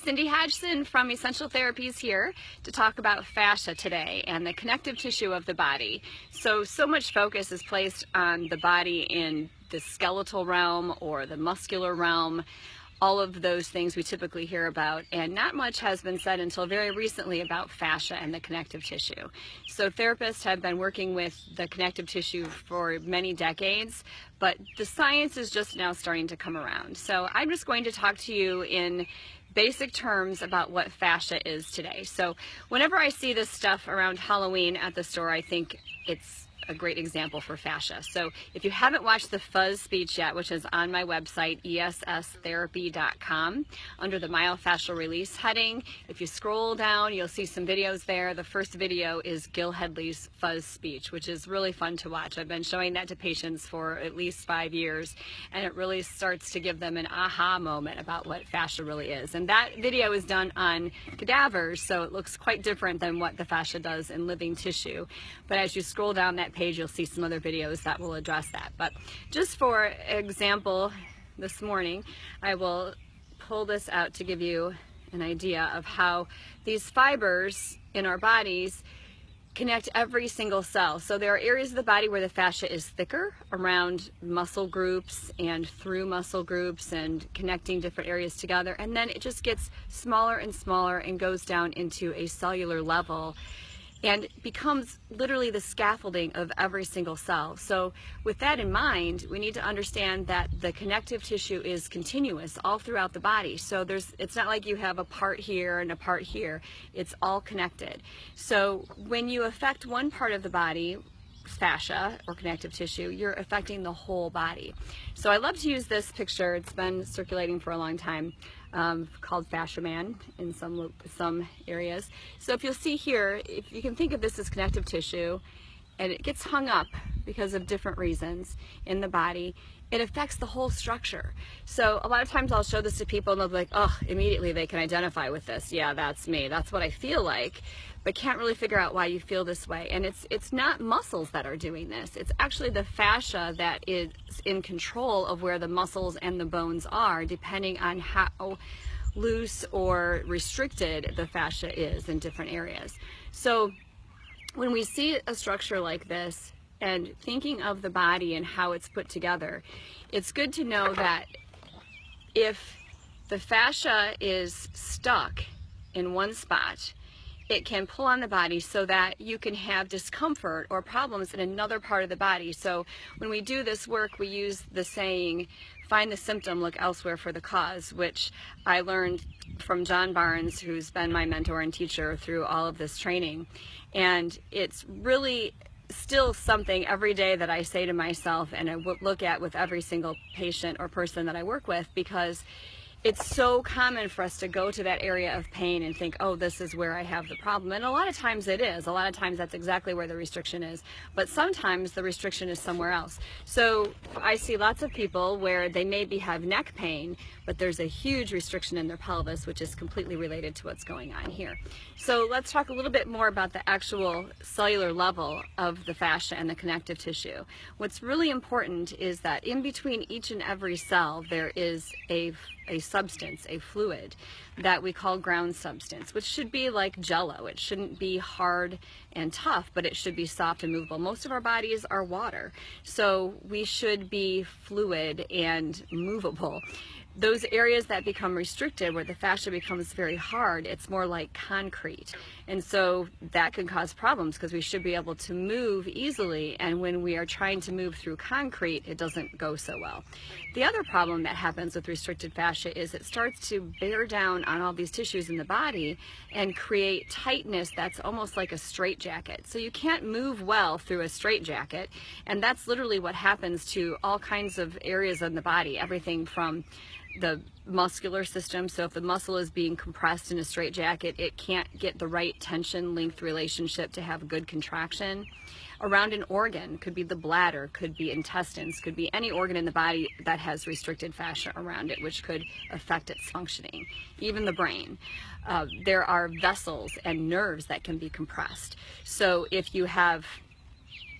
Cindy Hodgson from Essential Therapies here to talk about fascia today and the connective tissue of the body. So much focus is placed on the body in the skeletal realm or the muscular realm, all of those things we typically hear about, and not much has been said until very recently about fascia and the connective tissue. So therapists have been working with the connective tissue for many decades, but the science is just now starting to come around. So I'm just going to talk to you in basic terms about what fascia is today. So whenever I see this stuff around Halloween at the store, I think it's a great example for fascia. So if you haven't watched the fuzz speech yet, which is on my website, esstherapy.com, under the myofascial release heading, if you scroll down, you'll see some videos there. The first video is Gil Hedley's fuzz speech, which is really fun to watch. I've been showing that to patients for at least 5 years, and it really starts to give them an aha moment about what fascia really is. And that video is done on cadavers, so it looks quite different than what the fascia does in living tissue. But as you scroll down that page, you'll see some other videos that will address that. But just for example, this morning I will pull this out to give you an idea of how these fibers in our bodies connect every single cell. So there are areas of the body where the fascia is thicker around muscle groups and through muscle groups and connecting different areas together, and then it just gets smaller and smaller and goes down into a cellular level and becomes literally the scaffolding of every single cell. So with that in mind, we need to understand that the connective tissue is continuous all throughout the body. So it's not like you have a part here and a part here. It's all connected. So when you affect one part of the body, fascia or connective tissue, you're affecting the whole body. So I love to use this picture. It's been circulating for a long time, called Fascia Man in some areas. So if you'll see here, if you can think of this as connective tissue, and it gets hung up because of different reasons in the body, it affects the whole structure. So a lot of times I'll show this to people and they'll be like, oh, immediately they can identify with this. Yeah, that's me. That's what I feel like, but can't really figure out why you feel this way. And it's not muscles that are doing this. It's actually the fascia that is in control of where the muscles and the bones are, depending on how loose or restricted the fascia is in different areas. So when we see a structure like this and thinking of the body and how it's put together, it's good to know that if the fascia is stuck in one spot, it can pull on the body so that you can have discomfort or problems in another part of the body. So when we do this work, we use the saying, find the symptom, look elsewhere for the cause, which I learned from John Barnes, who's been my mentor and teacher through all of this training. And it's really still something every day that I say to myself and I look at with every single patient or person that I work with, because it's so common for us to go to that area of pain and think, oh, this is where I have the problem. And a lot of times it is. A lot of times that's exactly where the restriction is. But sometimes the restriction is somewhere else. So I see lots of people where they maybe have neck pain, but there's a huge restriction in their pelvis, which is completely related to what's going on here. So let's talk a little bit more about the actual cellular level of the fascia and the connective tissue. What's really important is that in between each and every cell, there is a substance, a fluid that we call ground substance, which should be like jello. It shouldn't be hard and tough, but it should be soft and movable. Most of our bodies are water, so we should be fluid and movable. Those areas that become restricted, where the fascia becomes very hard, it's more like concrete. And so that can cause problems because we should be able to move easily, and when we are trying to move through concrete, it doesn't go so well. The other problem that happens with restricted fascia is it starts to bear down on all these tissues in the body and create tightness that's almost like a straitjacket. So you can't move well through a straitjacket, and that's literally what happens to all kinds of areas in the body, everything from the muscular system. So if the muscle is being compressed in a straitjacket, it can't get the right tension length relationship to have good contraction. Around an organ, could be the bladder, could be intestines, could be any organ in the body that has restricted fascia around it, which could affect its functioning. Even the brain. There are vessels and nerves that can be compressed. So if you have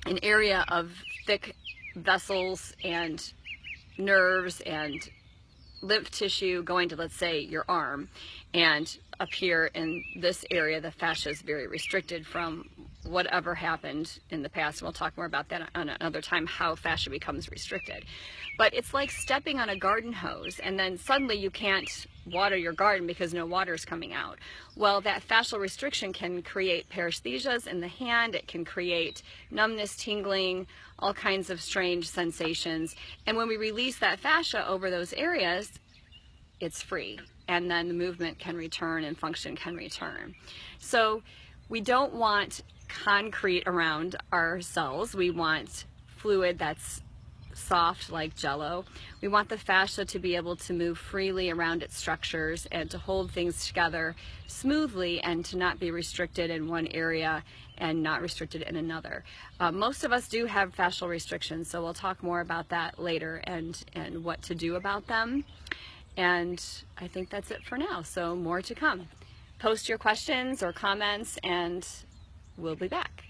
an area of thick vessels and nerves and lymph tissue going to, let's say, your arm, and up here in this area the fascia is very restricted from whatever happened in the past. We'll talk more about that another time, how fascia becomes restricted. But it's like stepping on a garden hose and then suddenly you can't water your garden because no water is coming out. Well, that fascial restriction can create paresthesias in the hand. It can create numbness, tingling, all kinds of strange sensations. And when we release that fascia over those areas, it's free. And then the movement can return and function can return. So we don't want concrete around our cells. We want fluid that's soft like jello. We want the fascia to be able to move freely around its structures and to hold things together smoothly and to not be restricted in one area and not restricted in another. Most of us do have fascial restrictions, so we'll talk more about that later and what to do about them. And I think that's it for now, so more to come. Post your questions or comments and we'll be back.